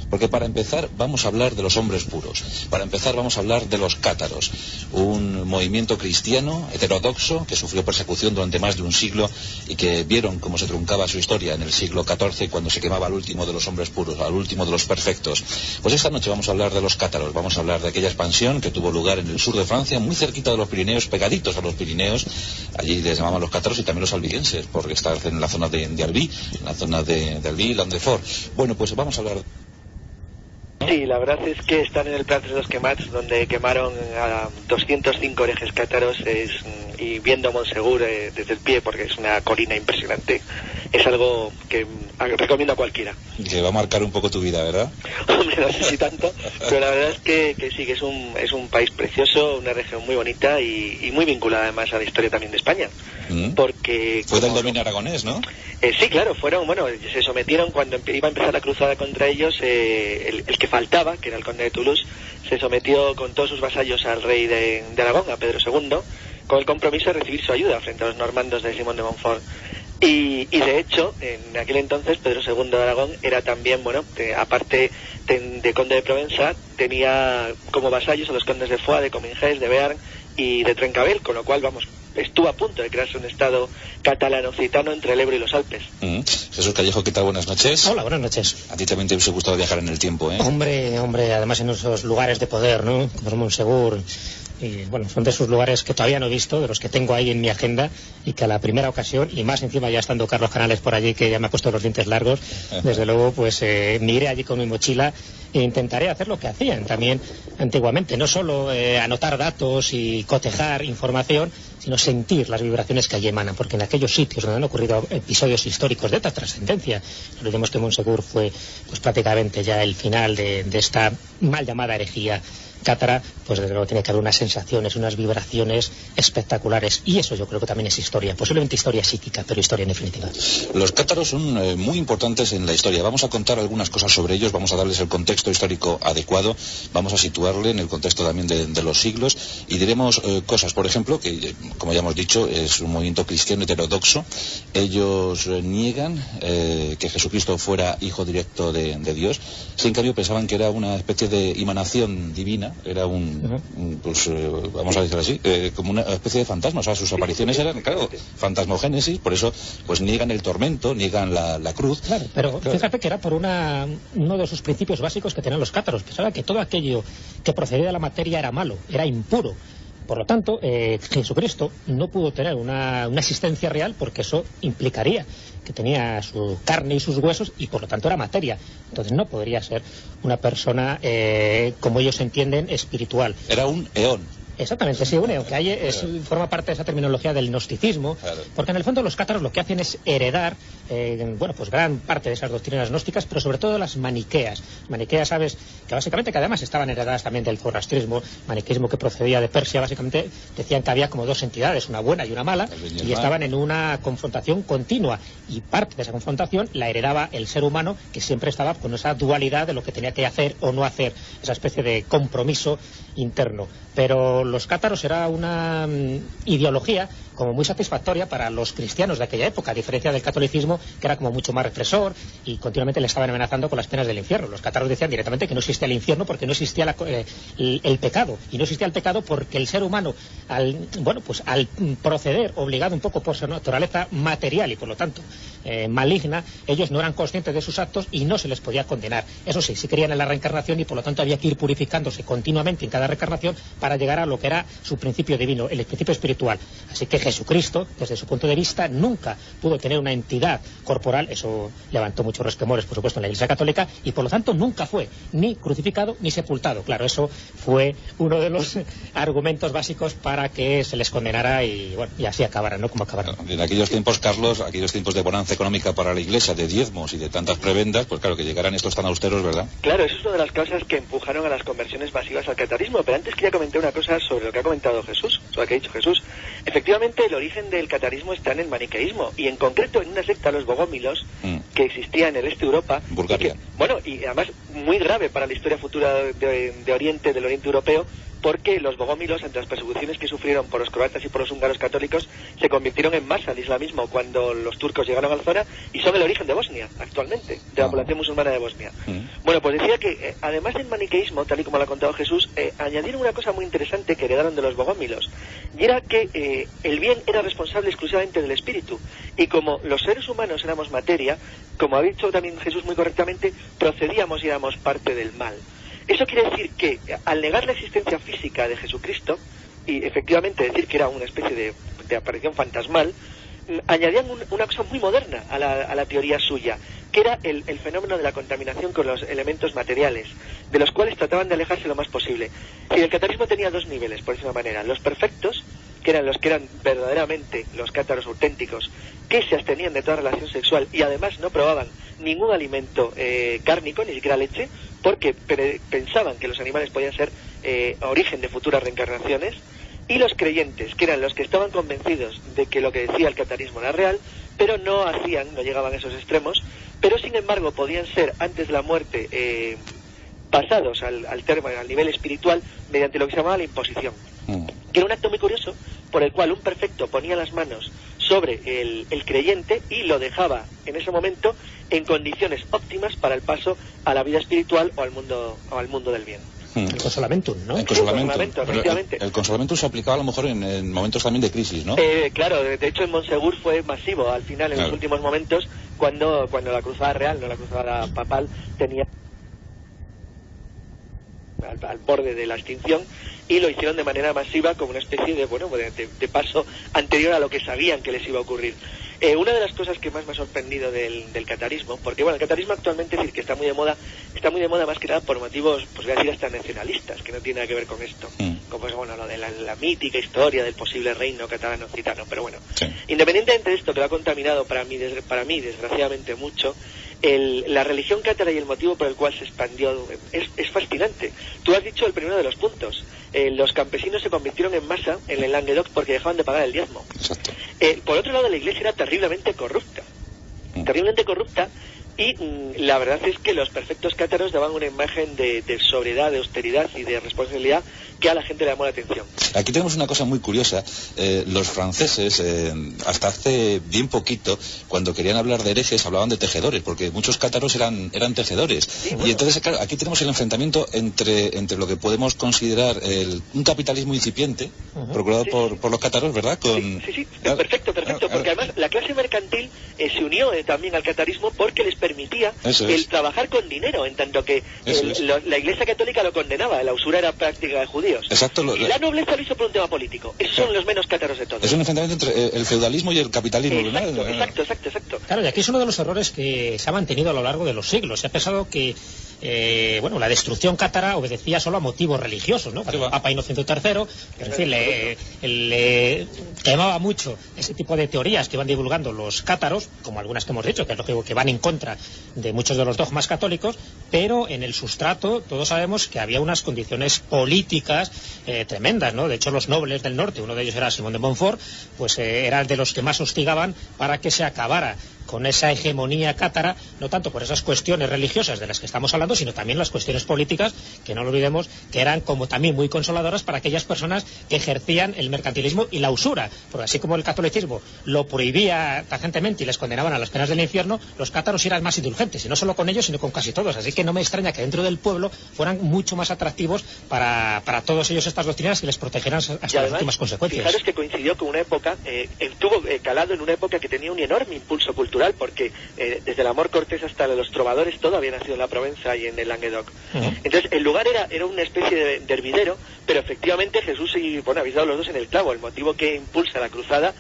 Porque para empezar vamos a hablar de los hombres puros. Para empezar vamos a hablar de los cátaros, un movimiento cristiano heterodoxo que sufrió persecución durante más de un siglo y que vieron cómo se truncaba su historia en el siglo XIV cuando se quemaba al último de los hombres puros, al último de los perfectos. Pues esta noche vamos a hablar de los cátaros, vamos a hablar de aquella expansión que tuvo lugar en el sur de Francia, muy cerquita de los Pirineos, pegaditos a los Pirineos. Allí les llamaban los cátaros y también los albigenses, porque está en la zona de Albi, en la zona de Albi y Landefort. Bueno, pues vamos a hablar... Sí, la verdad es que estar en el Prat de los Quemats, donde quemaron a 205 herejes cátaros, y viendo Montsegur desde el pie, porque es una colina impresionante, es algo que recomiendo a cualquiera. Que va a marcar un poco tu vida, ¿verdad? Hombre, no sé si tanto, pero la verdad es que sí, que es un país precioso, una región muy bonita y muy vinculada además a la historia también de España. Porque fue del dominio aragonés, ¿no? Sí, claro, se sometieron cuando iba a empezar la cruzada contra ellos, el que faltaba, que era el conde de Toulouse, se sometió con todos sus vasallos al rey de Aragón, a Pedro II, con el compromiso de recibir su ayuda frente a los normandos de Simón de Montfort. Y de hecho, en aquel entonces, Pedro II de Aragón era también, aparte de conde de Provenza, tenía como vasallos a los condes de Foix, de Comminges, de Bearn y de Trencabel, con lo cual, estuvo a punto de crearse un estado catalano-occitano entre el Ebro y los Alpes. Jesús Callejo, ¿qué tal? Buenas noches. Hola, buenas noches. A ti también te hubiese gustado viajar en el tiempo, ¿eh? Hombre, además en esos lugares de poder, ¿no? Como Montsegur. Y bueno, son de esos lugares que todavía no he visto, de los que tengo ahí en mi agenda, y que a la primera ocasión, y más encima ya estando Carlos Canales por allí, que ya me ha puesto los dientes largos, desde luego pues me iré allí con mi mochila e intentaré hacer lo que hacían también antiguamente, no solo anotar datos y cotejar información, sino sentir las vibraciones que allí emanan, porque en aquellos sitios donde han ocurrido episodios históricos de esta trascendencia, olvidemos que Montsegur fue pues prácticamente ya el final de esta mal llamada herejía cátara, pues desde luego tiene que haber unas sensaciones, unas vibraciones espectaculares, y eso yo creo que también es historia, posiblemente historia psíquica, pero historia en definitiva. Los cátaros son muy importantes en la historia. Vamos a contar algunas cosas sobre ellos, vamos a darles el contexto histórico adecuado, vamos a situarle en el contexto también de los siglos, y diremos cosas, por ejemplo, que como ya hemos dicho, es un movimiento cristiano heterodoxo. Ellos niegan que Jesucristo fuera hijo directo de Dios, sin cambio pensaban que era una especie de emanación divina, era vamos a decirlo así, como una especie de fantasma. O sea, sus apariciones eran, claro, fantasmogénesis, por eso pues niegan el tormento, niegan la cruz. Claro, pero fíjate que era por uno de sus principios básicos que tenían los cátaros. Pensaba que todo aquello que procedía de la materia era malo, era impuro. Por lo tanto, Jesucristo no pudo tener una existencia real, porque eso implicaría que tenía su carne y sus huesos y por lo tanto era materia. Entonces no podría ser una persona, como ellos entienden, espiritual. Era un eón. Exactamente, sí, que forma parte de esa terminología del gnosticismo, porque en el fondo los cátaros lo que hacen es heredar, pues gran parte de esas doctrinas gnósticas, pero sobre todo las maniqueas. Maniqueas, sabes, que básicamente que además estaban heredadas también del zoroastrismo, maniqueísmo que procedía de Persia. Básicamente decían que había como dos entidades, una buena y una mala, y estaban en una confrontación continua, y parte de esa confrontación la heredaba el ser humano, que siempre estaba con esa dualidad de lo que tenía que hacer o no hacer, esa especie de compromiso interno. Pero los cátaros era una ideología como muy satisfactoria para los cristianos de aquella época, a diferencia del catolicismo, que era como mucho más represor y continuamente le estaban amenazando con las penas del infierno. Los cátaros decían directamente que no existía el infierno porque no existía el pecado, y no existía el pecado porque el ser humano, al proceder obligado un poco por su naturaleza material y por lo tanto maligna, ellos no eran conscientes de sus actos y no se les podía condenar. Eso sí, sí creían en la reencarnación y por lo tanto había que ir purificándose continuamente en cada reencarnación para llegar a lo que era su principio divino, el principio espiritual. Así que Jesucristo, desde su punto de vista, nunca pudo tener una entidad corporal. Eso levantó muchos resquemores, por supuesto, en la Iglesia Católica, y por lo tanto nunca fue ni crucificado ni sepultado. Claro, eso fue uno de los argumentos básicos para que se les condenara y así acabaran, ¿no? Como acabaron. En aquellos tiempos, Carlos, aquellos tiempos de bonanza económica para la Iglesia, de diezmos y de tantas prebendas, pues claro, que llegaran estos tan austeros, ¿verdad? Claro, eso es una de las causas que empujaron a las conversiones masivas al catarismo. Pero antes quería comentar una cosa sobre lo que ha comentado Jesús, sobre lo que ha dicho Jesús. Efectivamente, el origen del catarismo está en el maniqueísmo, y en concreto en una secta, los bogómilos, que existía en el este de Europa. Bulgaria. Y además muy grave para la historia futura del Oriente Europeo, porque los bogómilos, ante las persecuciones que sufrieron por los croatas y por los húngaros católicos, se convirtieron en masa al islamismo cuando los turcos llegaron a la zona y son el origen de Bosnia, actualmente, de la población musulmana de Bosnia. Bueno, pues decía que, además del maniqueísmo, tal y como lo ha contado Jesús, añadieron una cosa muy interesante que heredaron de los bogómilos, y era que el bien era responsable exclusivamente del espíritu, y como los seres humanos éramos materia, como ha dicho también Jesús muy correctamente, procedíamos y éramos parte del mal. Eso quiere decir que, al negar la existencia física de Jesucristo, y efectivamente decir que era una especie de aparición fantasmal, añadían una cosa muy moderna a la teoría suya, que era el fenómeno de la contaminación con los elementos materiales, de los cuales trataban de alejarse lo más posible. Y el catarismo tenía dos niveles, por decirlo de una manera: los perfectos, que eran los que eran verdaderamente los cátaros auténticos, que se abstenían de toda relación sexual y además no probaban ningún alimento cárnico, ni siquiera leche, porque pensaban que los animales podían ser origen de futuras reencarnaciones. Y los creyentes, que eran los que estaban convencidos de que lo que decía el catarismo era real, pero no llegaban a esos extremos, pero sin embargo podían ser antes de la muerte pasados al nivel espiritual mediante lo que se llamaba la imposición, que era un acto muy curioso por el cual un perfecto ponía las manos sobre el creyente y lo dejaba en ese momento en condiciones óptimas para el paso a la vida espiritual o al mundo del bien. El consolamentum, ¿no? El consolamentum, efectivamente. El consolamentum se aplicaba a lo mejor en momentos también de crisis, ¿no? Claro, de hecho en Montsegur fue masivo al final, en los últimos momentos, cuando la cruzada real, no la cruzada papal, tenía al borde de la extinción, y lo hicieron de manera masiva como una especie de paso anterior a lo que sabían que les iba a ocurrir. Una de las cosas que más me ha sorprendido del catarismo, porque el catarismo actualmente, es decir, que está muy de moda más que nada por motivos, pues voy a decir, hasta nacionalistas, que no tiene nada que ver con esto, como es lo de la mítica historia del posible reino catalano-occitano, pero bueno, independientemente de esto, que lo ha contaminado para mí desgraciadamente mucho, la religión cátara y el motivo por el cual se expandió es fascinante. Tú has dicho el primero de los puntos: los campesinos se convirtieron en masa en el Languedoc porque dejaban de pagar el diezmo. Exacto. Por otro lado, la iglesia era terriblemente corrupta, y la verdad es que los perfectos cátaros daban una imagen de sobriedad, de austeridad y de responsabilidad que a la gente le llamó la atención. Aquí tenemos una cosa muy curiosa. Los franceses, hasta hace bien poquito, cuando querían hablar de herejes, hablaban de tejedores, porque muchos cátaros eran tejedores. Sí, bueno. Y entonces, claro, aquí tenemos el enfrentamiento entre lo que podemos considerar un capitalismo incipiente, procurado por los cátaros, ¿verdad? Sí, perfecto, porque además la clase mercantil se unió también al catarismo porque les permitía el trabajar con dinero, en tanto que la Iglesia Católica lo condenaba, la usura era práctica de judíos. Exacto. Y la nobleza lo hizo por un tema político. Esos son los menos cátaros de todos. Es un enfrentamiento entre el feudalismo y el capitalismo. Exacto. Claro, y aquí es uno de los errores que se ha mantenido a lo largo de los siglos. Se ha pensado que la destrucción cátara obedecía solo a motivos religiosos, ¿no? El Papa Inocencio III, en fin, le temaba mucho ese tipo de teorías que van divulgando los cátaros, como algunas que hemos dicho, que es lógico que van en contra de muchos de los dogmas católicos, pero en el sustrato todos sabemos que había unas condiciones políticas tremendas, ¿no? De hecho, los nobles del norte, uno de ellos era Simón de Montfort, pues eran de los que más hostigaban para que se acabara con esa hegemonía cátara, no tanto por esas cuestiones religiosas de las que estamos hablando, sino también las cuestiones políticas, que no lo olvidemos, que eran como también muy consoladoras para aquellas personas que ejercían el mercantilismo y la usura, porque así como el catolicismo lo prohibía tajantemente y les condenaban a las penas del infierno, los cátaros eran más indulgentes, y no solo con ellos, sino con casi todos, así que no me extraña que dentro del pueblo fueran mucho más atractivos para todos ellos estas doctrinas y les protegeran hasta además, las últimas consecuencias. Fijaros que coincidió con una época, estuvo calado en una época que tenía un enorme impulso cultural, porque desde el amor cortés hasta los trovadores todo había nacido en la Provenza y en el Languedoc. Entonces el lugar era una especie de hervidero, pero efectivamente Jesús habéis dado los dos en el clavo. El motivo que impulsa la cruzada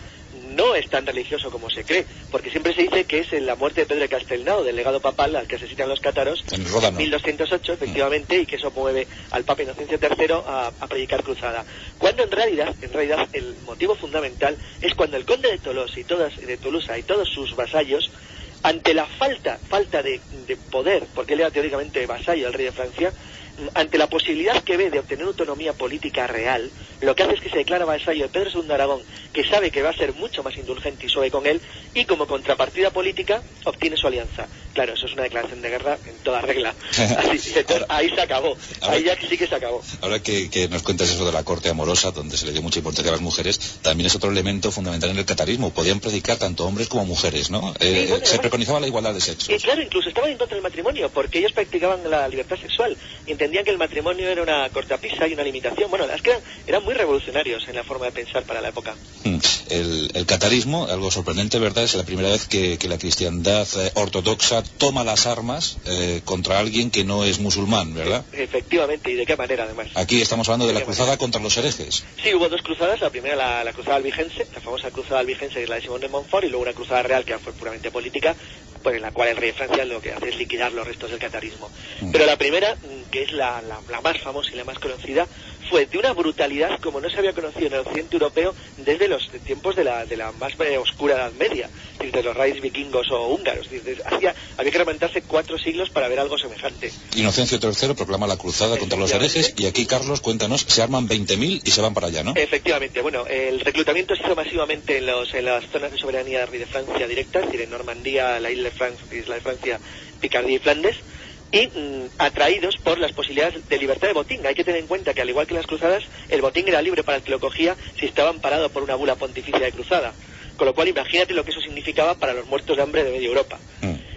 no es tan religioso como se cree, porque siempre se dice que es en la muerte de Pedro de Castelnau, del legado papal al que asesinan los cátaros en 1208, efectivamente, y que eso mueve al Papa Inocencio III a predicar cruzada. Cuando en realidad el motivo fundamental es cuando el conde de Tolosa y todos sus vasallos, ante la falta de poder, porque él era teóricamente vasallo del rey de Francia, ante la posibilidad que ve de obtener autonomía política real, lo que hace es que se declara vasallo de Pedro II de Aragón, que sabe que va a ser mucho más indulgente y suave con él, y como contrapartida política obtiene su alianza. Claro, eso es una declaración de guerra en toda regla. Así, entonces, ahí se acabó. Ahí ya sí que se acabó. Ahora que nos cuentas eso de la corte amorosa, donde se le dio mucha importancia a las mujeres, también es otro elemento fundamental en el catarismo. Podían predicar tanto hombres como mujeres, ¿no? Sí, bueno, se preconizaba la igualdad de sexos. Y claro, incluso estaban en contra del matrimonio, porque ellos practicaban la libertad sexual y entendían que el matrimonio era una cortapisa y una limitación. Bueno, es que eran muy revolucionarios en la forma de pensar para la época. El catarismo, algo sorprendente, ¿verdad? Es la primera vez que la cristiandad ortodoxa toma las armas contra alguien que no es musulmán, ¿verdad? Efectivamente, y de qué manera además. Aquí estamos hablando de la cruzada contra los herejes. Sí, hubo dos cruzadas, la primera la cruzada albigense, la famosa cruzada albigense, que es la de Simón de Montfort, y luego una cruzada real que fue puramente política, pues en la cual el rey de Francia lo que hace es liquidar los restos del catarismo. Pero la primera, que es la más famosa y la más conocida, fue de una brutalidad como no se había conocido en el occidente europeo desde los tiempos de la más oscura Edad Media, desde los reyes vikingos o húngaros. Había que remontarse 4 siglos para ver algo semejante. Inocencio III proclama la cruzada contra los herejes, y aquí, Carlos, cuéntanos, se arman 20.000 y se van para allá, ¿no? Efectivamente, bueno, el reclutamiento se hizo masivamente en las zonas de soberanía del rey de Francia directa, es decir, en Normandía, la isla de Francia, Picardía y Flandes, y atraídos por las posibilidades de libertad de botín. Hay que tener en cuenta que, al igual que las cruzadas, el botín era libre para el que lo cogía si estaba amparado por una bula pontificia de cruzada. Con lo cual, imagínate lo que eso significaba para los muertos de hambre de media Europa.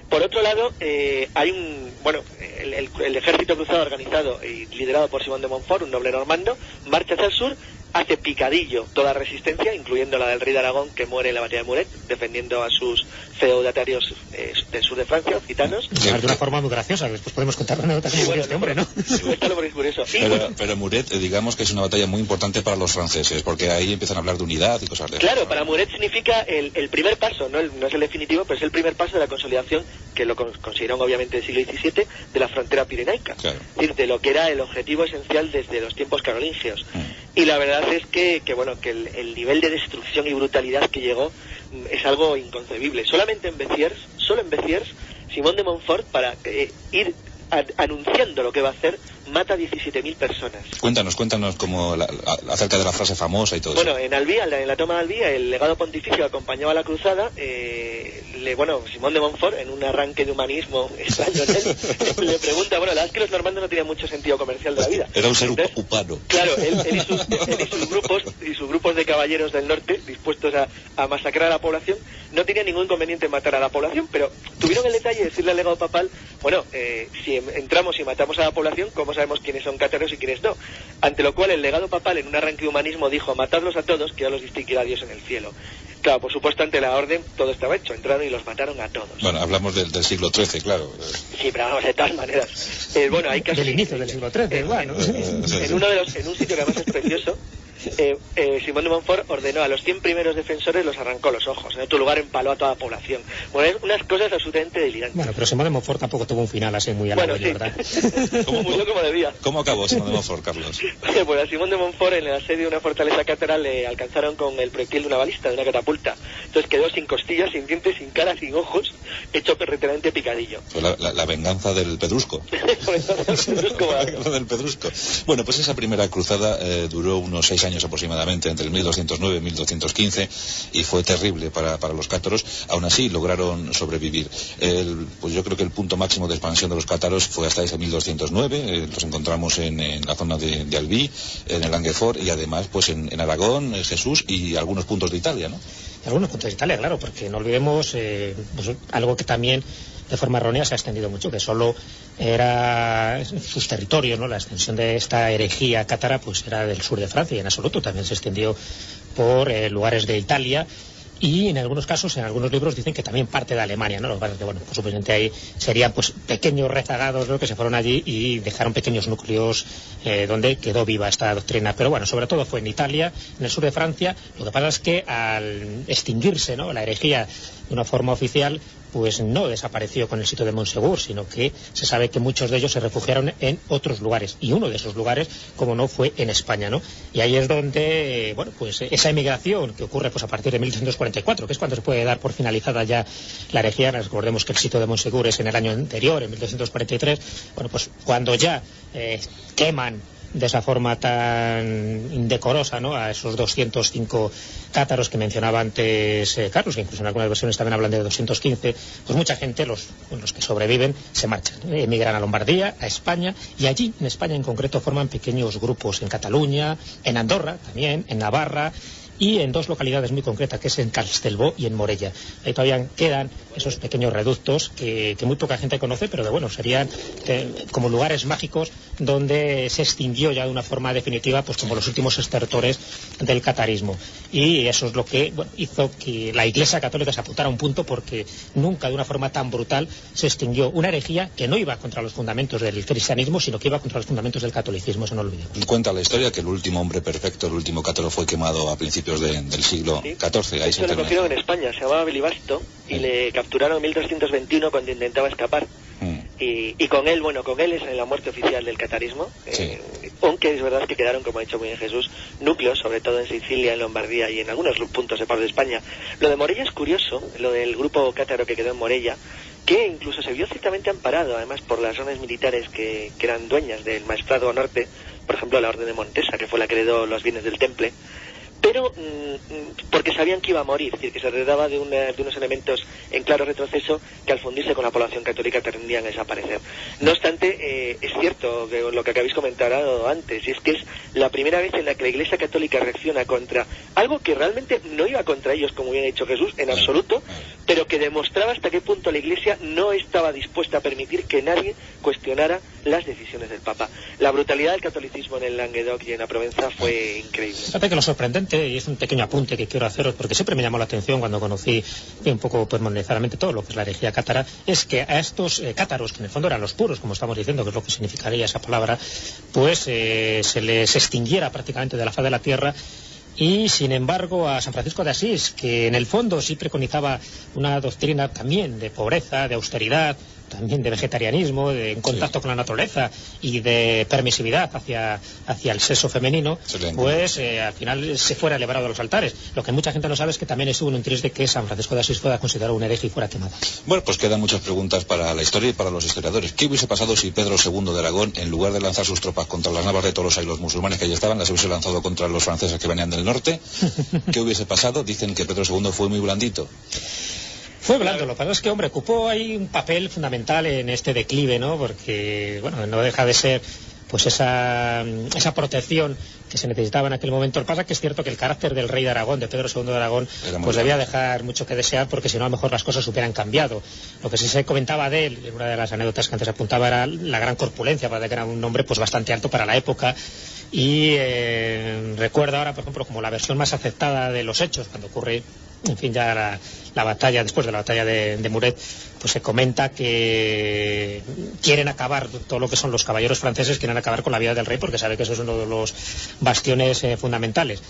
Por otro lado, hay el ejército cruzado organizado y liderado por Simón de Montfort, un noble normando, marcha hacia el sur, hace picadillo toda resistencia, incluyendo la del rey de Aragón, que muere en la batalla de Muret, defendiendo a sus feudatarios del sur de Francia, gitanos. De una forma muy graciosa, después podemos contar la anécdota que murió este hombre, ¿no? Pero Muret, digamos que es una batalla muy importante para los franceses, porque ahí empiezan a hablar de unidad y cosas de eso. Claro, para Muret significa el primer paso, no es el definitivo, pero es el primer paso de la consolidación, que lo consideraron obviamente del siglo XVII, de la frontera pirenaica. Claro. Es decir, de lo que era el objetivo esencial desde los tiempos carolingios. Y la verdad es que el nivel de destrucción y brutalidad que llegó es algo inconcebible. Solamente en Béziers, Simón de Montfort, para ir anunciando lo que va a hacer, mata a 17.000 personas. Cuéntanos como acerca de la frase famosa y todo eso. Bueno, en Albi, en la toma de Albi, el legado pontificio acompañaba a la cruzada. Simón de Montfort, en un arranque de humanismo extraño en él, le pregunta, la verdad es que los normandos no tenían mucho sentido comercial de la vida. Era un ser humano. Claro, él y sus grupos de caballeros del norte, dispuestos a masacrar a la población, no tenían ningún inconveniente en matar a la población, pero tuvieron el detalle de decirle al legado papal, si entramos y matamos a la población, ¿cómo sabemos quiénes son cátaros y quiénes no? Ante lo cual el legado papal, en un arranque de humanismo, dijo: matadlos a todos, que ya los distinguirá Dios en el cielo. Claro, por supuesto, ante la orden todo estaba hecho, entraron y los mataron a todos. Bueno, hablamos del siglo XIII, claro. Sí, pero vamos, de todas maneras. Hay casos del inicio del siglo XIII, igual, ¿no? En un sitio que además es precioso, Simón de Montfort ordenó a los 100 primeros defensores, los arrancó los ojos. En otro lugar empaló a toda la población. Bueno, es unas cosas absolutamente delirantes. Bueno, pero Simón de Montfort tampoco tuvo un final así muy halagüeño, sí. ¿verdad? Murió como debía. ¿Cómo acabó Simón de Montfort, Carlos? Pues a Simón de Montfort, en el asedio de una fortaleza cátara, le alcanzaron con el proyectil de una balista, de una catapulta. Entonces quedó sin costillas, sin dientes, sin cara, sin ojos, hecho perfectamente picadillo. Fue la venganza del pedrusco. La venganza del pedrusco. Bueno, pues esa primera cruzada duró unos 6 años aproximadamente, entre el 1209 y 1215, y fue terrible para los cátaros. Aún así lograron sobrevivir. Pues yo creo que el punto máximo de expansión de los cátaros fue hasta ese 1209. Los encontramos en la zona de Albi, en el Languedoc, y además pues en Aragón, Jesús, y algunos puntos de Italia, ¿no? Algunos puntos de Italia, claro, porque no olvidemos pues algo que también de forma errónea se ha extendido mucho, que solo era sus territorios, ¿no? La extensión de esta herejía cátara pues era del sur de Francia, y en absoluto también se extendió por lugares de Italia, y en algunos casos, en algunos libros dicen que también parte de Alemania, ¿no? Lo que pasa es que, bueno, pues supuestamente ahí serían pues pequeños rezagados, ¿no?, que se fueron allí y dejaron pequeños núcleos donde quedó viva esta doctrina. Pero bueno, sobre todo fue en Italia, en el sur de Francia. Lo que pasa es que al extinguirse, ¿no?, la herejía de una forma oficial, pues no desapareció con el sitio de Montsegur, sino que se sabe que muchos de ellos se refugiaron en otros lugares, y uno de esos lugares, como no, fue en España, ¿no? Y ahí es donde, bueno, pues esa emigración que ocurre pues a partir de 1344, que es cuando se puede dar por finalizada ya la herejía. Recordemos que el sitio de Montsegur es en el año anterior, en 1243, bueno, pues cuando ya queman de esa forma tan indecorosa, ¿no?, a esos 205 cátaros que mencionaba antes Carlos, que incluso en algunas versiones también hablan de 215, pues mucha gente, los que sobreviven, se marchan, emigran a Lombardía, a España, y allí, en España en concreto, forman pequeños grupos en Cataluña, en Andorra también, en Navarra, y en dos localidades muy concretas, que es en Castelbó y en Morella. Ahí todavía quedan esos pequeños reductos que muy poca gente conoce, pero que bueno, serían como lugares mágicos donde se extinguió ya de una forma definitiva, pues como los últimos estertores del catarismo. Y eso es lo que hizo que la Iglesia Católica se apuntara a un punto, porque nunca de una forma tan brutal se extinguió una herejía que no iba contra los fundamentos del cristianismo, sino que iba contra los fundamentos del catolicismo, eso no lo olvidemos. Cuenta la historia que el último hombre perfecto, el último cátaro, fue quemado a principios del siglo XIV. Ahí se lo cogieron en España, se llamaba Bilibasto, y le capturaron en 1321 cuando intentaba escapar. Y con él es la muerte oficial del catarismo, aunque es verdad que quedaron, como ha dicho muy bien Jesús, núcleos, sobre todo en Sicilia, en Lombardía y en algunos puntos separados de España. Lo de Morella es curioso, lo del grupo cátaro que quedó en Morella, que incluso se vio ciertamente amparado, además, por las órdenes militares que eran dueñas del Maestrazgo Norte, por ejemplo la Orden de Montesa, que fue la que heredó los bienes del Temple, pero porque sabían que iba a morir, es decir, que se heredaba de unos elementos en claro retroceso que al fundirse con la población católica tendrían a desaparecer. No obstante, es cierto que lo que habéis comentado antes, y es que es la primera vez en la que la Iglesia Católica reacciona contra algo que realmente no iba contra ellos, como bien ha dicho Jesús, en absoluto, pero que demostraba hasta qué punto la Iglesia no estaba dispuesta a permitir que nadie cuestionara las decisiones del Papa. La brutalidad del catolicismo en el Languedoc y en la Provenza fue increíble. Fíjate que lo sorprendente, y es un pequeño apunte que quiero haceros, porque siempre me llamó la atención cuando conocí un poco pormenorizadamente todo lo que es la herejía cátara, es que a estos cátaros, que en el fondo eran los puros, como estamos diciendo, que es lo que significaría esa palabra, pues se les extinguiera prácticamente de la faz de la tierra. Y sin embargo a San Francisco de Asís, que en el fondo sí preconizaba una doctrina también de pobreza, de austeridad, también de vegetarianismo, de en contacto con la naturaleza y de permisividad hacia el sexo femenino, pues al final se fuera elevado a los altares. Lo que mucha gente no sabe es que también estuvo en un interés de que San Francisco de Asís fuera considerado un hereje y fuera quemado. Bueno, pues quedan muchas preguntas para la historia y para los historiadores. ¿Qué hubiese pasado si Pedro II de Aragón, en lugar de lanzar sus tropas contra las navas de Tolosa y los musulmanes que allí estaban, las hubiese lanzado contra los franceses que venían del norte? ¿Qué hubiese pasado? Dicen que Pedro II fue muy blandito. Fue blando, lo que pasa es que, hombre, ocupó ahí un papel fundamental en este declive, ¿no? Porque, bueno, no deja de ser pues esa protección que se necesitaba en aquel momento. Lo que pasa es que es cierto que el carácter del rey de Aragón, de Pedro II de Aragón, pues debía dejar mucho que desear, porque si no a lo mejor las cosas hubieran cambiado. Lo que sí se comentaba de él, en una de las anécdotas que antes apuntaba, era la gran corpulencia, para que era un hombre pues bastante alto para la época. Y recuerdo ahora, por ejemplo, como la versión más aceptada de los hechos, cuando ocurre, en fin, ya la batalla, después de la batalla de Muret, pues se comenta que quieren acabar, todo lo que son los caballeros franceses quieren acabar con la vida del rey, porque sabe que eso es uno de los bastiones fundamentales.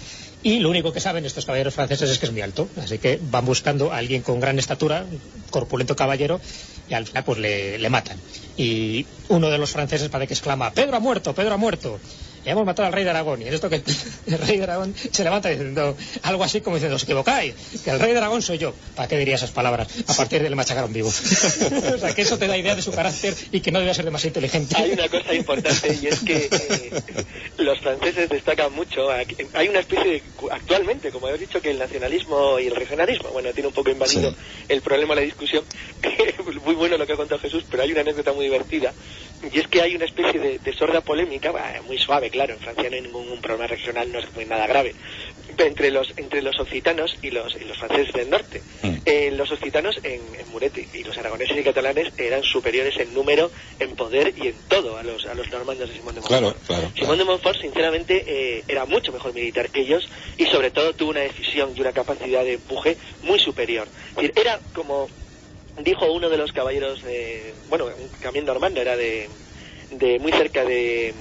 Y lo único que saben estos caballeros franceses es que es muy alto, así que van buscando a alguien con gran estatura, corpulento caballero, y al final pues le matan. Y uno de los franceses parece que exclama: ¡Pedro ha muerto! ¡Pedro ha muerto! Y hemos matado al rey de Aragón. Y en esto que el rey de Aragón se levanta diciendo algo así como diciendo: os equivocáis, que el rey de Aragón soy yo. ¿Para qué diría esas palabras? A partir de le machacaron vivo. O sea, que eso te da idea de su carácter y que no debía ser demasiado inteligente. Hay una cosa importante, y es que los franceses destacan mucho. Hay una especie de, actualmente, como habéis dicho, que el nacionalismo y el regionalismo, bueno, tiene un poco invadido el problema, la discusión. Muy bueno lo que ha contado Jesús, pero hay una anécdota muy divertida, y es que hay una especie de sorda polémica, muy suave, claro, en Francia no hay ningún problema regional, no es nada grave, entre los occitanos y los franceses del norte. Los occitanos en Muret y los aragoneses y catalanes eran superiores en número, en poder y en todo a los normandos de Simón de Montfort. Claro. Simón de Montfort, sinceramente, era mucho mejor militar que ellos, y sobre todo tuvo una decisión y una capacidad de empuje muy superior. Es decir, era como dijo uno de los caballeros, un camión normando, era de muy cerca de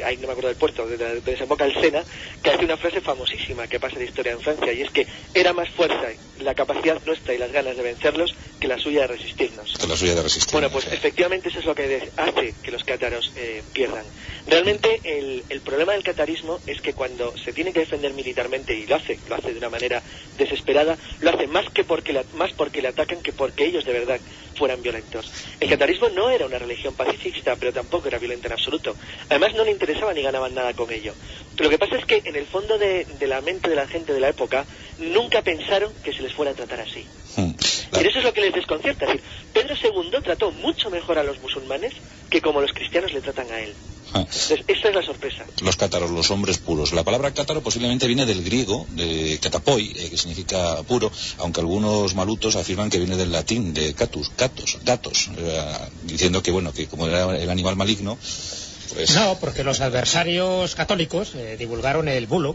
ahí no me acuerdo del puerto, donde desemboca el Sena, que hace una frase famosísima que pasa de historia en Francia, y es que era más fuerza la capacidad nuestra y las ganas de vencerlos que la suya de resistirnos. Bueno, pues efectivamente eso es lo que hace que los cátaros pierdan. Realmente el problema del catarismo es que cuando se tiene que defender militarmente, y lo hace de una manera desesperada, lo hace más porque le atacan que porque ellos de verdad fueran violentos. El catarismo no era una religión pacifista, pero tampoco era violenta en absoluto. Además no le interesaba ni ganaban nada con ello. Lo que pasa es que en el fondo de la mente de la gente de la época nunca pensaron que se les fuera a tratar así. Y eso es lo que les desconcierta. Es decir, Pedro II trató mucho mejor a los musulmanes que como los cristianos le tratan a él. Entonces, esa es la sorpresa. Los cátaros, los hombres puros. La palabra cátaro posiblemente viene del griego, de catapoi, que significa puro, aunque algunos malutos afirman que viene del latín, de catus, gatos, diciendo que, bueno, que como era el animal maligno, pues... No, porque los adversarios católicos divulgaron el bulo,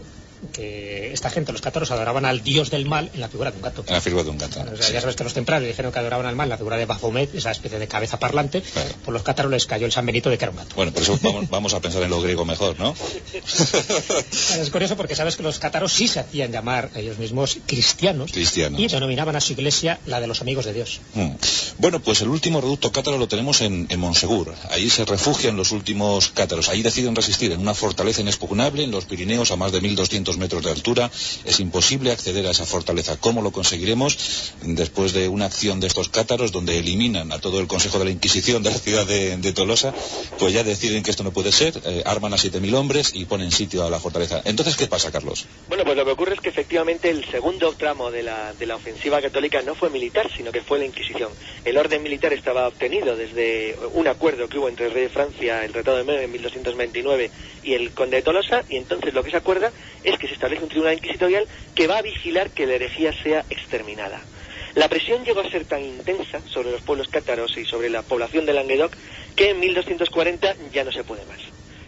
que esta gente, los cátaros, adoraban al dios del mal en la figura de un gato. En la figura de un gato. O sea, ya sabes que los templarios dijeron que adoraban al mal en la figura de Baphomet, esa especie de cabeza parlante. Claro. Por los cátaros les cayó el San Benito de que era un gato. Bueno, por eso vamos a pensar en lo griego mejor, ¿no? Es curioso porque sabes que los cátaros sí se hacían llamar ellos mismos cristianos. Y denominaban a su iglesia la de los amigos de Dios. Bueno, pues el último reducto cátaro lo tenemos en Montsegur. Ahí se refugian los últimos cátaros. Ahí deciden resistir en una fortaleza inexpugnable en los Pirineos a más de 1.200 metros de altura. Es imposible acceder a esa fortaleza. ¿Cómo lo conseguiremos? Después de una acción de estos cátaros donde eliminan a todo el Consejo de la Inquisición de la ciudad de Tolosa, pues ya deciden que esto no puede ser, arman a 7.000 hombres y ponen sitio a la fortaleza. Entonces, ¿qué pasa, Carlos? Bueno, pues lo que ocurre es que efectivamente el segundo tramo de la ofensiva católica no fue militar, sino que fue la Inquisición. El orden militar estaba obtenido desde un acuerdo que hubo entre el rey de Francia, el Tratado de Meaux en 1229, y el conde de Tolosa, y entonces lo que se acuerda es que se establece un tribunal inquisitorial que va a vigilar que la herejía sea exterminada. La presión llegó a ser tan intensa sobre los pueblos cátaros y sobre la población de Languedoc que en 1240 ya no se puede más.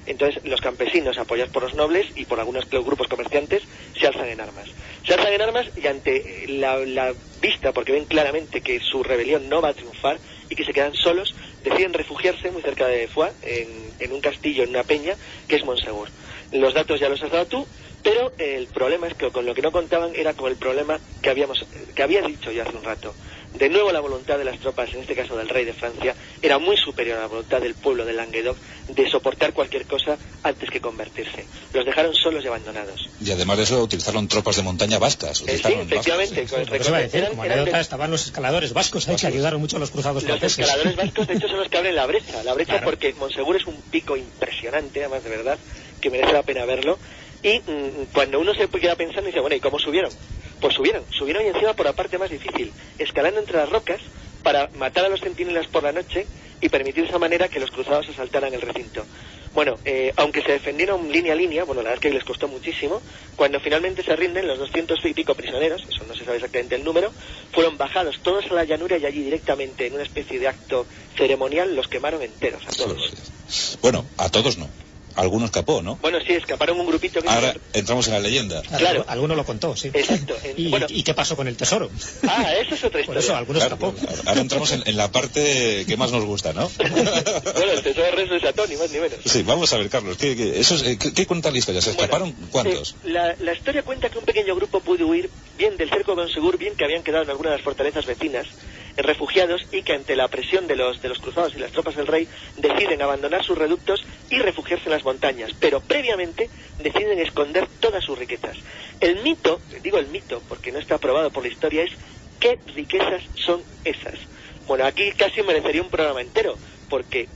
Entonces los campesinos, apoyados por los nobles y por algunos grupos comerciantes, se alzan en armas. Se alzan en armas y ante la vista, porque ven claramente que su rebelión no va a triunfar y que se quedan solos, deciden refugiarse muy cerca de Foix, en un castillo, en una peña, que es Montsegur. Los datos ya los has dado tú, pero el problema es que con lo que no contaban era con el problema que había dicho yo hace un rato. De nuevo la voluntad de las tropas, en este caso del rey de Francia, era muy superior a la voluntad del pueblo de Languedoc de soportar cualquier cosa antes que convertirse. Los dejaron solos y abandonados. Y además de eso utilizaron tropas de montaña vascas. Sí, efectivamente. Como anécdota estaban los escaladores vascos que ayudaron mucho a los cruzados franceses. Los escaladores vascos de hecho son los que abren la brecha. La brecha claro. Porque Montsegur es un pico impresionante, además de verdad, que merece la pena verlo. Y cuando uno se queda pensando y dice, bueno, ¿y cómo subieron? Pues subieron y encima por la parte más difícil, escalando entre las rocas para matar a los centinelas por la noche y permitir de esa manera que los cruzados asaltaran el recinto. Bueno, aunque se defendieron línea a línea, bueno, la verdad es que les costó muchísimo, cuando finalmente se rinden los 200 y pico prisioneros, eso no se sabe exactamente el número, fueron bajados todos a la llanura y allí directamente en una especie de acto ceremonial los quemaron enteros, a todos. Bueno, a todos no. Alguno escapó, ¿no? Bueno, sí, escaparon un grupito. Ahora entramos en la leyenda. Claro. Alguno lo contó, sí. Exacto. ¿Y qué pasó con el tesoro? Eso es otra historia. Por eso, alguno escapó. Ahora entramos en la parte que más nos gusta, ¿no? Bueno, el tesoro del resto de Satón, ni más ni menos. Sí, vamos a ver, Carlos, ¿qué cuenta la historia? ¿Se escaparon cuántos? La historia cuenta que un pequeño grupo pudo huir bien del cerco de Montsegur, bien que habían quedado en algunas de las fortalezas vecinas, refugiados, y que ante la presión de los cruzados y las tropas del rey deciden abandonar sus reductos y refugiarse en las montañas, pero previamente deciden esconder todas sus riquezas. El mito, digo el mito porque no está probado por la historia, es ¿qué riquezas son esas? Bueno, aquí casi merecería un programa entero, porque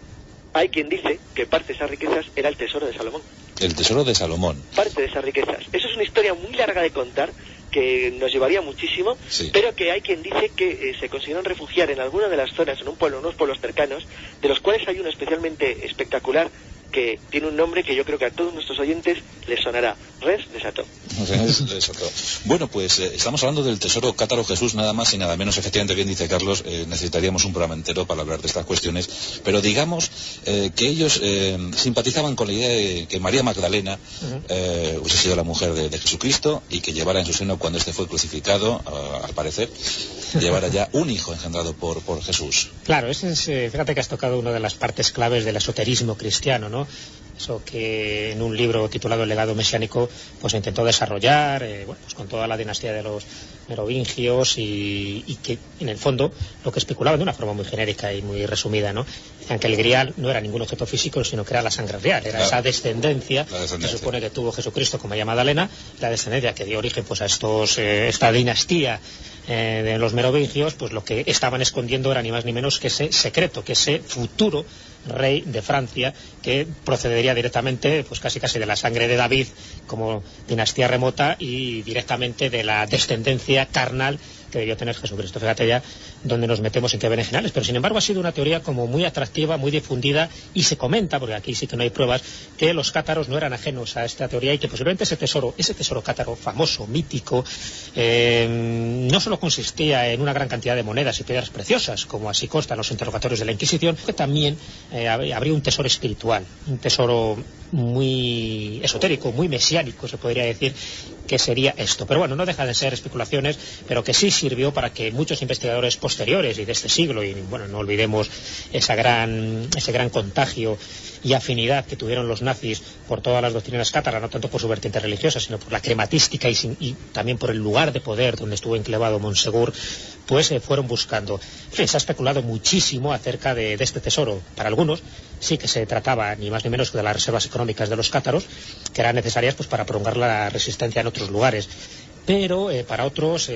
hay quien dice que parte de esas riquezas era el tesoro de Salomón. El tesoro de Salomón. Parte de esas riquezas. Eso es una historia muy larga de contar, que nos llevaría muchísimo, sí. Pero que hay quien dice que se consiguieron refugiar en alguna de las zonas, en unos pueblos cercanos, de los cuales hay uno especialmente espectacular, que tiene un nombre que yo creo que a todos nuestros oyentes les sonará: Res de Sató. Res de Sató. Bueno, pues estamos hablando del tesoro cátaro Jesús, nada más y nada menos. Efectivamente, bien dice Carlos, necesitaríamos un programa entero para hablar de estas cuestiones, pero digamos que ellos simpatizaban con la idea de que María Magdalena hubiese sido la mujer de Jesucristo y que llevara en su seno, cuando este fue crucificado, al parecer, llevara ya un hijo engendrado por Jesús. Claro, fíjate que has tocado una de las partes claves del esoterismo cristiano, ¿no? eso que en un libro titulado El legado mesiánico pues intentó desarrollar, bueno, pues con toda la dinastía de los merovingios y que en el fondo lo que especulaban de una forma muy genérica y muy resumida, ¿no? Decían que el grial no era ningún objeto físico, sino que era la sangre real, era esa descendencia que se supone que tuvo Jesucristo con María Magdalena, la descendencia que dio origen pues a esta dinastía de los merovingios, pues lo que estaban escondiendo era ni más ni menos que ese secreto, que ese futuro rey de Francia que procedería directamente, pues casi de la sangre de David como dinastía remota y directamente de la descendencia carnal que debió tener Jesucristo. Fíjate ya donde nos metemos en qué berenjenales, pero sin embargo ha sido una teoría como muy atractiva, muy difundida, y se comenta, porque aquí sí que no hay pruebas, que los cátaros no eran ajenos a esta teoría y que posiblemente ese tesoro cátaro famoso, mítico, no solo consistía en una gran cantidad de monedas y piedras preciosas, como así consta en los interrogatorios de la Inquisición, que también habría un tesoro espiritual, un tesoro muy esotérico, muy mesiánico, se podría decir, que sería esto. Pero bueno, no deja de ser especulaciones, pero que sí sirvió para que muchos investigadores posteriores y de este siglo, y bueno, no olvidemos ese gran contagio y afinidad que tuvieron los nazis por todas las doctrinas cátaras, no tanto por su vertiente religiosa, sino por la crematística y también por el lugar de poder donde estuvo enclavado Montsegur, pues fueron buscando. En fin, se ha especulado muchísimo acerca de este tesoro. Para algunos sí que se trataba ni más ni menos que de las reservas económicas de los cátaros, que eran necesarias pues para prolongar la resistencia en otros lugares, pero para otros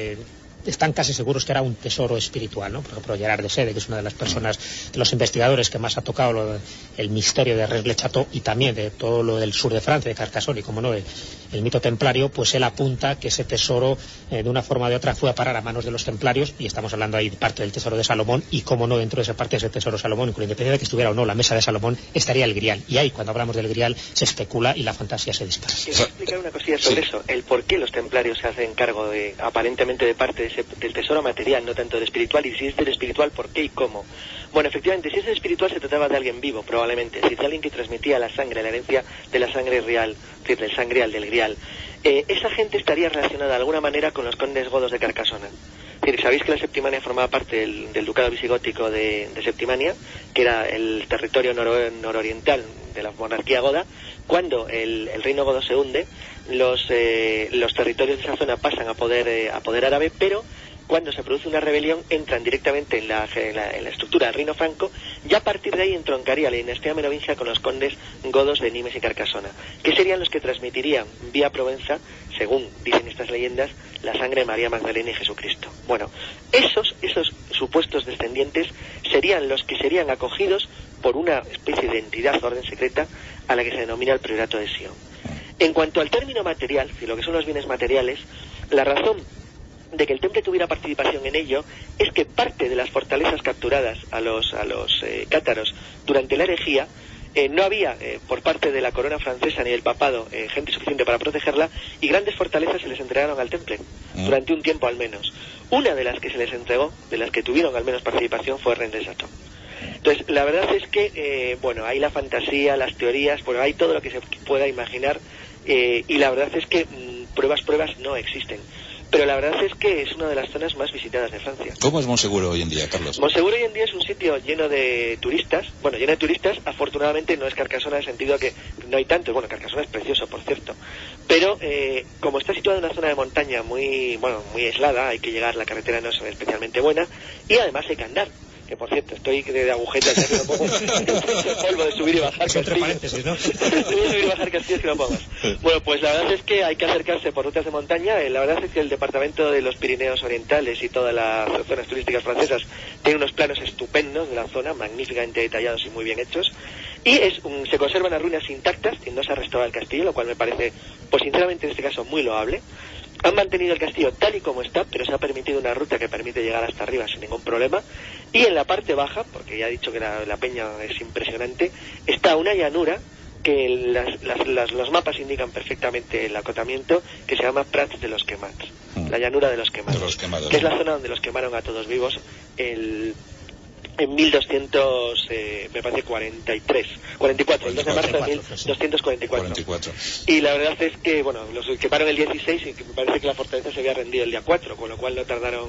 están casi seguros que era un tesoro espiritual, ¿no? Por ejemplo, Gerard de Sede, que es una de las personas, de los investigadores que más ha tocado el misterio de Rennes-le-Château y también de todo lo del sur de Francia, de Carcassonne y, como no, el mito templario, pues él apunta que ese tesoro, de una forma o de otra, fue a parar a manos de los templarios, y estamos hablando ahí de parte del tesoro de Salomón, y, como no, dentro de esa parte de ese tesoro de Salomón, con independencia de que estuviera o no la mesa de Salomón, estaría el grial. Y ahí, cuando hablamos del grial, se especula y la fantasía se dispara. ¿Quieres explicar una cosilla sobre eso? El por qué los templarios se hacen cargo aparentemente de parte del tesoro material, no tanto del espiritual, y si es del espiritual, ¿por qué y cómo? Bueno, efectivamente, si es del espiritual se trataba de alguien vivo, probablemente, es decir, de alguien que transmitía la sangre, la herencia de la sangre real, es decir, del sangreal, del grial. Esa gente estaría relacionada de alguna manera con los condes godos de Carcasona. Es decir, sabéis que la Septimania formaba parte del ducado visigótico de Septimania, que era el territorio nororiental de la monarquía goda. Cuando el reino godo se hunde, los territorios de esa zona pasan a poder árabe, pero cuando se produce una rebelión entran directamente en la estructura del reino franco, y a partir de ahí entroncaría la dinastía merovingia con los condes godos de Nimes y Carcasona, que serían los que transmitirían vía Provenza, según dicen estas leyendas, la sangre de María Magdalena y Jesucristo. Bueno, esos supuestos descendientes serían los que serían acogidos por una especie de entidad, orden secreta, a la que se denomina el Priorato de Sion. En cuanto al término material, y lo que son los bienes materiales, la razón de que el temple tuviera participación en ello es que parte de las fortalezas capturadas a los cátaros durante la herejía, no había por parte de la corona francesa ni del papado gente suficiente para protegerla, y grandes fortalezas se les entregaron al temple durante un tiempo al menos. Una de las que se les entregó, de las que tuvieron al menos participación, fue Rennes-le-Château. Entonces, la verdad es que, hay la fantasía, las teorías, hay todo lo que se pueda imaginar, y la verdad es que pruebas no existen. Pero la verdad es que es una de las zonas más visitadas de Francia. ¿Cómo es Montsegur hoy en día, Carlos? Montsegur hoy en día es un sitio lleno de turistas. Bueno, lleno de turistas, afortunadamente no es Carcasona en el sentido que no hay tantos. Bueno, Carcasona es precioso, por cierto. Pero como está situado en una zona de montaña muy aislada, hay que llegar, la carretera no es especialmente buena, y además hay que andar. Que por cierto, estoy de agujetas, ya que no pongo el polvo de subir y bajar castillos. Entre paréntesis, ¿no? De subir y bajar castillos que no pongo más. Bueno, pues la verdad es que hay que acercarse por rutas de montaña. La verdad es que el departamento de los Pirineos Orientales y todas las zonas turísticas francesas tiene unos planos estupendos de la zona, magníficamente detallados y muy bien hechos. Y se conservan las ruinas intactas, y no se ha restaurado el castillo, lo cual me parece, pues sinceramente en este caso, muy loable. Han mantenido el castillo tal y como está, pero se ha permitido una ruta que permite llegar hasta arriba sin ningún problema. Y en la parte baja, porque ya he dicho que la peña es impresionante, está una llanura que los mapas indican perfectamente el acotamiento, que se llama Prats de los Quemats, la llanura de los Quemados, que es la zona donde los quemaron a todos vivos el en 1200, me parece 44, el 2 de marzo de 1244. Y la verdad es que, bueno, los quemaron el 16 y que me parece que la fortaleza se había rendido el día 4, con lo cual no tardaron...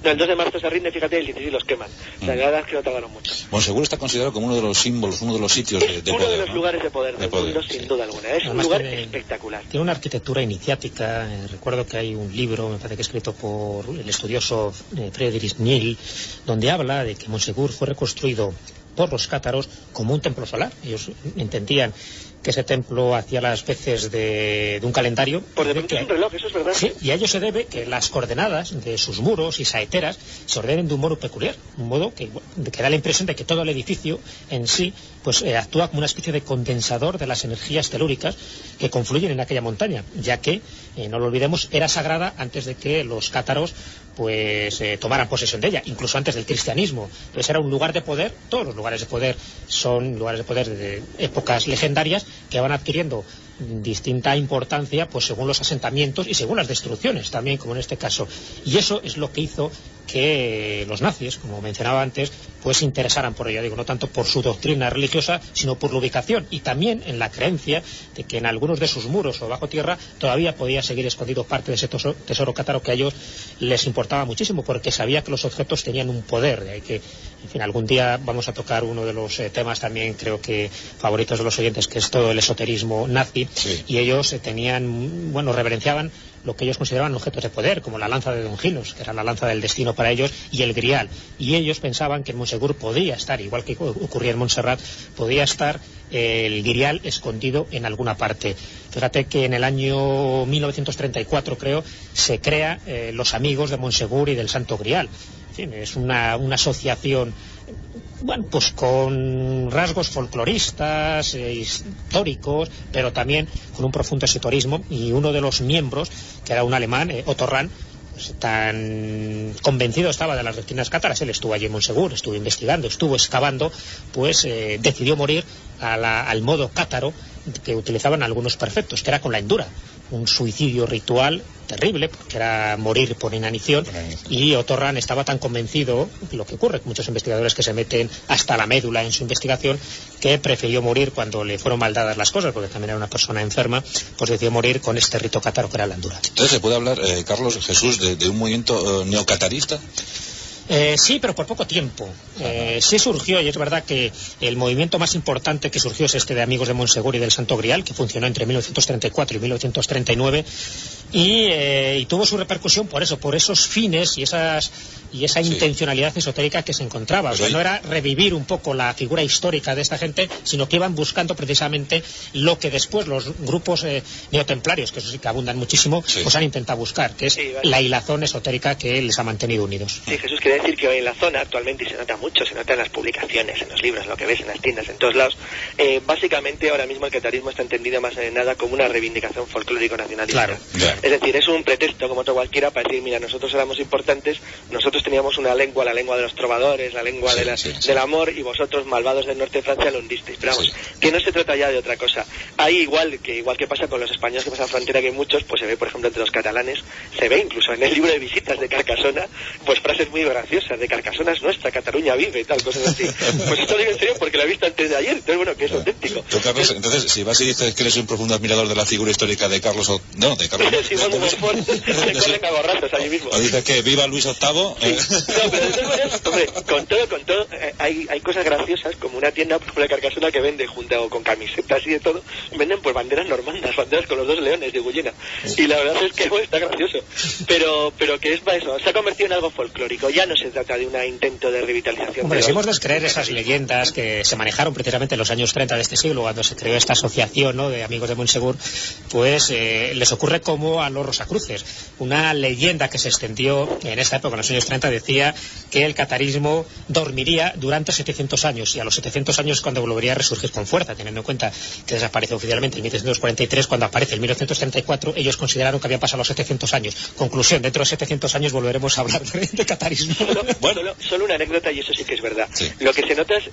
No, el 2 de marzo se rinde, fíjate, el 16 los queman. La verdad es que no tardaron mucho. Monsegur está considerado como uno de los símbolos, uno de los sitios de poder. Uno de los lugares de poder del mundo, sin duda alguna. Es un lugar espectacular. Tiene una arquitectura iniciática. Recuerdo que hay un libro, me parece que escrito por el estudioso Friedrich Niel, donde habla de que Monsegur fue reconstruido por los cátaros como un templo solar. Ellos entendían que ese templo hacía las veces de un calendario. Por de pronto es un reloj, eso es verdad. Sí, y a ello se debe que las coordenadas de sus muros y saeteras se ordenen de un modo peculiar, un modo que da la impresión de que todo el edificio en sí pues actúa como una especie de condensador de las energías telúricas que confluyen en aquella montaña, ya que, no lo olvidemos, era sagrada antes de que los cátaros pues tomaran posesión de ella, incluso antes del cristianismo. Entonces era un lugar de poder. Todos los lugares de poder son lugares de poder de épocas legendarias que van adquiriendo distinta importancia pues según los asentamientos y según las destrucciones también, como en este caso. Y eso es lo que hizo que los nazis, como mencionaba antes, pues se interesaran por ella, digo, no tanto por su doctrina religiosa, sino por la ubicación y también en la creencia de que en algunos de sus muros o bajo tierra todavía podía seguir escondido parte de ese tesoro cátaro que a ellos les importaba muchísimo, porque sabía que los objetos tenían un poder. De ahí que, en fin, algún día vamos a tocar uno de los temas también, creo que favoritos de los oyentes, que es todo el esoterismo nazi. Sí. Y ellos tenían, bueno, reverenciaban lo que ellos consideraban objetos de poder, como la lanza de Longinos, que era la lanza del destino para ellos, y el grial. Y ellos pensaban que en Monsegur podía estar, igual que ocurría en Montserrat, podía estar el grial escondido en alguna parte. Fíjate que en el año 1934, creo, se crea los Amigos de Monsegur y del Santo Grial. En fin, es una asociación, bueno, pues con rasgos folcloristas, históricos, pero también con un profundo esoterismo, y uno de los miembros, que era un alemán, Otto Rahn, pues tan convencido estaba de las doctrinas cátaras, él estuvo allí en Monsegur, estuvo investigando, estuvo excavando, pues decidió morir al modo cátaro que utilizaban algunos prefectos, que era con la endura, un suicidio ritual terrible, porque era morir por inanición, y Otto Rahn estaba tan convencido, lo que ocurre con muchos investigadores que se meten hasta la médula en su investigación, que prefirió morir cuando le fueron mal dadas las cosas, porque también era una persona enferma, pues decidió morir con este rito cátaro que era la endura. Entonces, ¿se puede hablar, Carlos, Jesús, de un movimiento neocatarista? Sí, pero por poco tiempo. Sí surgió, y es verdad que el movimiento más importante que surgió es este de Amigos de Monsegur y del Santo Grial, que funcionó entre 1934 y 1939, y tuvo su repercusión por eso, por esos fines y esa intencionalidad esotérica que se encontraba. O sea, no era revivir un poco la figura histórica de esta gente, sino que iban buscando precisamente lo que después los grupos neotemplarios, que eso sí que abundan muchísimo, pues han intentado buscar, que es la hilazón esotérica que les ha mantenido unidos. Sí, Jesús, quería decir que hoy en la zona actualmente, y se nota mucho, se nota en las publicaciones, en los libros, lo que ves en las tiendas, en todos lados, básicamente ahora mismo el catarismo está entendido más en nada como una reivindicación folclórico-nacionalista. Claro. Es decir, es un pretexto como otro cualquiera para decir, mira, nosotros éramos importantes, nosotros teníamos una lengua, la lengua de los trovadores, la lengua del amor, y vosotros, malvados del norte de Francia, lo hundisteis. Pero vamos, que no se trata ya de otra cosa. Ahí igual que pasa con los españoles que pasan frontera, que hay muchos, pues se ve, por ejemplo, entre los catalanes, se ve incluso en el libro de visitas de Carcasona, pues frases muy graciosas, de Carcasona es nuestra, Cataluña vive, tal, cosas así. Pues esto lo digo en serio porque lo he visto antes de ayer, entonces bueno, que es auténtico. Tú, Carlos, entonces, si vas y dices que eres un profundo admirador de la figura histórica de Carlos, de Carlos, Simón de Montfort, se corren a gorrazos allí mismo. O dices que viva Luis VIII. Sí. No, pero de todas maneras, hombre, con todo, hay cosas graciosas, como una tienda, por ejemplo, de Carcasona, que vende, junto con camisetas y de todo, venden pues banderas normandas, banderas con los dos leones de Guyena. Y la verdad es que bueno, está gracioso. Pero que es para eso, se ha convertido en algo folclórico, ya no se trata de un intento de revitalización. Hombre, si hemos de descreer esas leyendas que se manejaron precisamente en los años 30 de este siglo, cuando se creó esta asociación, ¿no?, de Amigos de Monsegur, pues les ocurre como a los Rosacruces. Una leyenda que se extendió en esta época, en los años 30, decía que el catarismo dormiría durante 700 años, y a los 700 años cuando volvería a resurgir con fuerza, teniendo en cuenta que desapareció oficialmente en 1743, cuando aparece en 1934, ellos consideraron que habían pasado los 700 años. Conclusión, dentro de 700 años volveremos a hablar de catarismo. Solo una anécdota, y eso sí que es verdad. Sí. Lo que se nota es,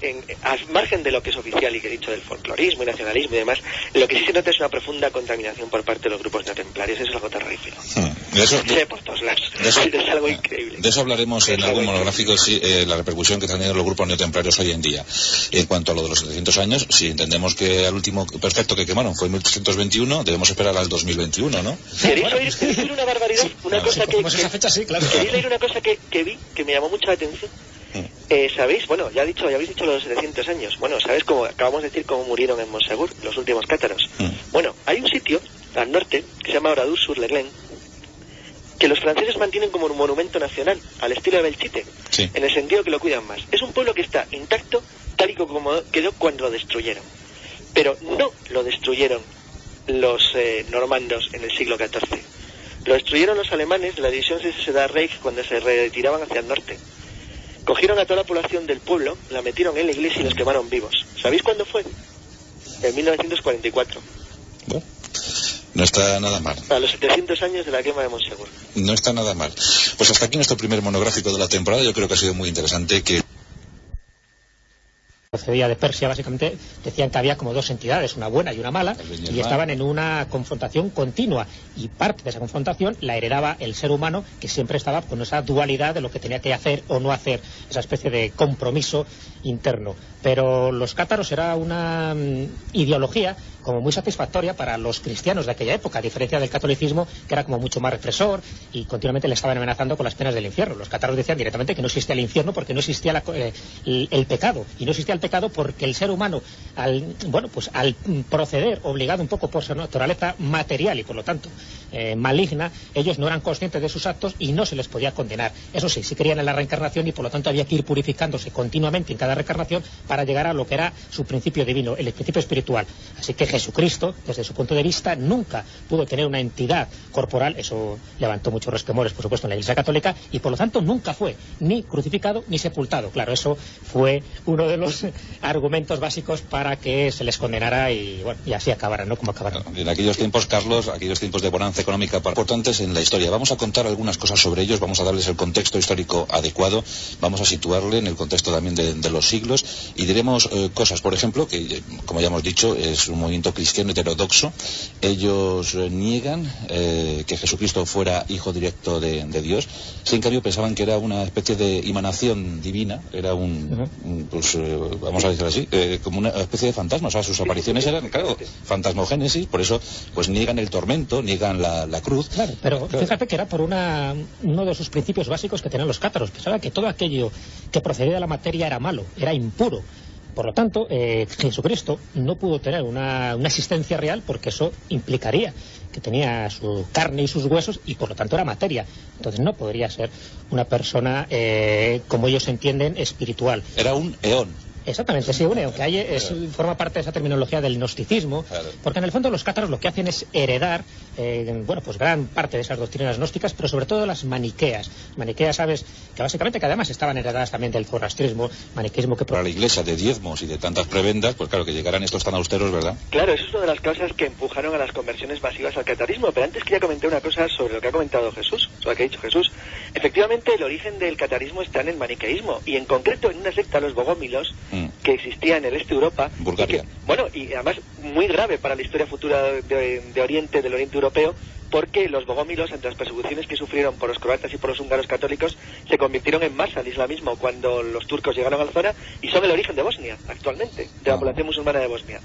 al margen de lo que es oficial y que he dicho del folclorismo y nacionalismo y demás, lo que sí se nota es una profunda contaminación por parte de los grupos neotemplarios. Eso es algo terrorífico. Eso, por todos lados. Es algo increíble. De eso hablaremos en algún monográfico la repercusión que tienen los grupos neotemplarios hoy en día. En cuanto a lo de los 700 años, si entendemos que el último perfecto que quemaron fue en 1321, debemos esperar al 2021, ¿no? ¿Queréis oír una barbaridad? Una cosa esa fecha, sí, claro. ¿Queréis leer una cosa que vi, que me llamó mucho la atención? ¿Sabéis? Bueno, ya habéis dicho los 700 años. Bueno, ¿sabéis cómo acabamos de decir cómo murieron en Montsegur los últimos cátaros? Bueno, hay un sitio al norte que se llama Oradour-sur-le-Glen, que los franceses mantienen como un monumento nacional, al estilo de Belchite, sí, en el sentido que lo cuidan más. Es un pueblo que está intacto, tal y como quedó cuando lo destruyeron. Pero no lo destruyeron los normandos en el siglo XIV. Lo destruyeron los alemanes de la división Sechseder Reich cuando se retiraban hacia el norte. Cogieron a toda la población del pueblo, la metieron en la iglesia y los quemaron vivos. ¿Sabéis cuándo fue? En 1944. Bueno, no está nada mal. A los 700 años de la quema de Montsegur. No está nada mal. Pues hasta aquí nuestro primer monográfico de la temporada. Yo creo que ha sido muy interesante que... procedía de Persia, básicamente decían que había como dos entidades, una buena y una mala, y estaban en una confrontación continua, y parte de esa confrontación la heredaba el ser humano, que siempre estaba con esa dualidad de lo que tenía que hacer o no hacer, esa especie de compromiso interno. Pero los cátaros era una ideología como muy satisfactoria para los cristianos de aquella época, a diferencia del catolicismo, que era como mucho más represor y continuamente le estaban amenazando con las penas del infierno. Los cátaros decían directamente que no existía el infierno porque no existía el pecado, y no existía el pecado porque el ser humano, al proceder obligado un poco por su naturaleza material y por lo tanto maligna, ellos no eran conscientes de sus actos y no se les podía condenar. Eso sí, sí creían en la reencarnación y por lo tanto había que ir purificándose continuamente en cada reencarnación para llegar a lo que era su principio divino, el principio espiritual. Así que Jesucristo, desde su punto de vista, nunca pudo tener una entidad corporal. Eso levantó muchos resquemores, por supuesto, en la Iglesia Católica, y por lo tanto nunca fue ni crucificado ni sepultado. Claro, eso fue uno de los argumentos básicos para que se les condenara y así acabaran, ¿no? Como acabaron. En aquellos tiempos, Carlos, aquellos tiempos de bonanza económica importantes en la historia. Vamos a contar algunas cosas sobre ellos, vamos a darles el contexto histórico adecuado, vamos a situarle en el contexto también de los siglos, y diremos cosas, por ejemplo, que como ya hemos dicho, es un movimiento cristiano heterodoxo. Ellos niegan que Jesucristo fuera hijo directo de Dios. En cambio pensaban que era una especie de emanación divina, era vamos a decir así, como una especie de fantasma. O sea, sus apariciones eran, claro, fantasmogénesis. Por eso pues niegan el tormento, niegan la cruz. Claro, pero fíjate que era por uno de sus principios básicos que tenían los cátaros. Pensaban que todo aquello que procedía de la materia era malo, era impuro. Por lo tanto, Jesucristo no pudo tener una existencia real porque eso implicaría que tenía su carne y sus huesos y por lo tanto era materia. Entonces no podría ser una persona, como ellos entienden, espiritual. Era un eón. Exactamente, sí, un eón, que forma parte de esa terminología del gnosticismo, porque en el fondo los cátaros lo que hacen es heredar, gran parte de esas doctrinas gnósticas, pero sobre todo las maniqueas. Maniqueas, sabes, que básicamente que además estaban heredadas también del zoroastrismo, maniqueísmo que... Para la Iglesia de diezmos y de tantas prebendas, pues claro, que llegaran estos tan austeros, ¿verdad? Claro, eso es una de las causas que empujaron a las conversiones masivas al catarismo, pero antes quería comentar una cosa sobre lo que ha comentado Jesús, sobre lo que ha dicho Jesús. Efectivamente, el origen del catarismo está en el maniqueísmo, y en concreto en una secta, los bogómilos, que existía en el este de Europa, Bulgaria. Y además muy grave para la historia futura del Oriente Europeo, porque los bogómilos, ante las persecuciones que sufrieron por los croatas y por los húngaros católicos, se convirtieron en masa al islamismo cuando los turcos llegaron a la zona, y son el origen de Bosnia, actualmente, de la población musulmana de Bosnia.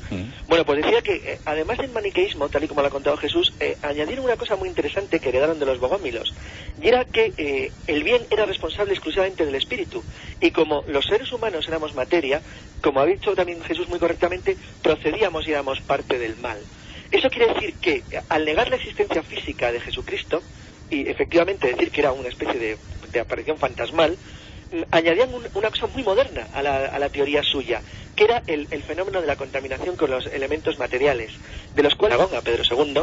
Bueno, pues decía que, además del maniqueísmo, tal y como lo ha contado Jesús, añadieron una cosa muy interesante que heredaron de los bogómilos, y era que el bien era responsable exclusivamente del espíritu, y como los seres humanos éramos materia, como ha dicho también Jesús muy correctamente, procedíamos y éramos parte del mal. Eso quiere decir que, al negar la existencia física de Jesucristo, y efectivamente decir que era una especie de aparición fantasmal, añadían una cosa muy moderna a la teoría suya, que era el fenómeno de la contaminación con los elementos materiales, de los cuales Aragón a Pedro II,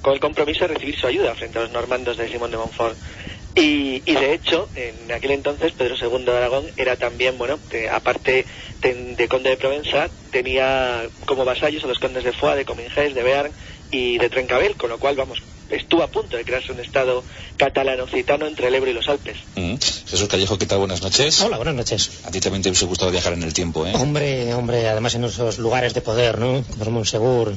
con el compromiso de recibir su ayuda frente a los normandos de Simón de Montfort. Y de hecho, en aquel entonces, Pedro II de Aragón era también, aparte de conde de Provenza, tenía como vasallos a los condes de Foix, de Comminges, de Bearn y de Trencabel, con lo cual, estuvo a punto de crearse un estado catalano-occitano entre el Ebro y los Alpes. Jesús Callejo, ¿qué tal? Buenas noches. Hola, buenas noches. A ti también te hubiese gustado viajar en el tiempo, ¿eh? Hombre, además en esos lugares de poder, ¿no? Como Montsegur,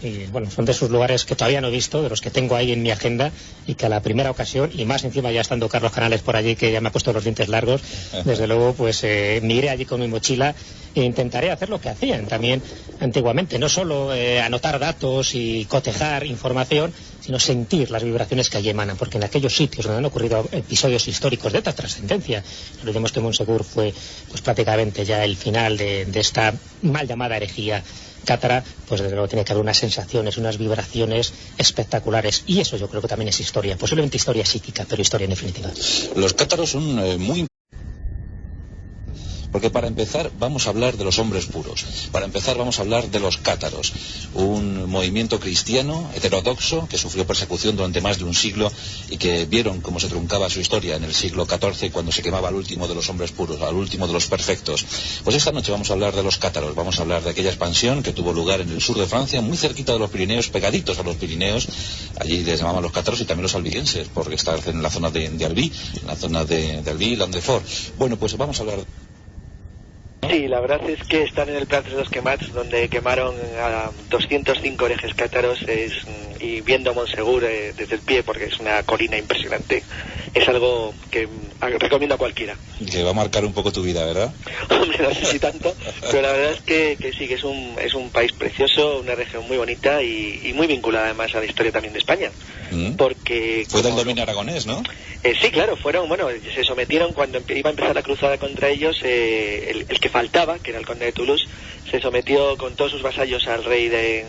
y bueno, son de esos lugares que todavía no he visto, de los que tengo ahí en mi agenda, y que a la primera ocasión, y más encima ya estando Carlos Canales por allí, que ya me ha puesto los dientes largos, desde luego pues me iré allí con mi mochila e intentaré hacer lo que hacían también antiguamente, no solo anotar datos y cotejar información, sino sentir las vibraciones que allí emanan, porque en aquellos sitios donde han ocurrido episodios históricos de esta trascendencia, no olvidemos que Montsegur fue pues prácticamente ya el final de esta mal llamada herejía cátara, pues desde luego tiene que haber unas sensaciones, unas vibraciones espectaculares, y eso yo creo que también es historia, posiblemente historia psíquica, pero historia en definitiva. Los cátaros son muy... Porque para empezar vamos a hablar de los hombres puros, para empezar vamos a hablar de los cátaros, un movimiento cristiano heterodoxo que sufrió persecución durante más de un siglo y que vieron cómo se truncaba su historia en el siglo XIV cuando se quemaba al último de los hombres puros, al último de los perfectos. Pues esta noche vamos a hablar de los cátaros, vamos a hablar de aquella expansión que tuvo lugar en el sur de Francia, muy cerquita de los Pirineos, pegaditos a los Pirineos. Allí les llamaban los cátaros y también los albigenses, porque está en la zona de Albi, en la zona de Albi y Landefort. Bueno, pues vamos a hablar... Sí, la verdad es que están en el Prat de los Quemats, donde quemaron a 205 herejes cátaros, y viendo Montsegur desde el pie, porque es una colina impresionante, es algo que recomiendo a cualquiera. Que va a marcar un poco tu vida, ¿verdad? Hombre, no sé si tanto, pero la verdad es que sí, que es un país precioso, una región muy bonita y muy vinculada además a la historia también de España. Porque fue del dominio aragonés, ¿no? Sí, claro, se sometieron cuando iba a empezar la cruzada contra ellos, el que faltaba, que era el conde de Toulouse, se sometió con todos sus vasallos al rey de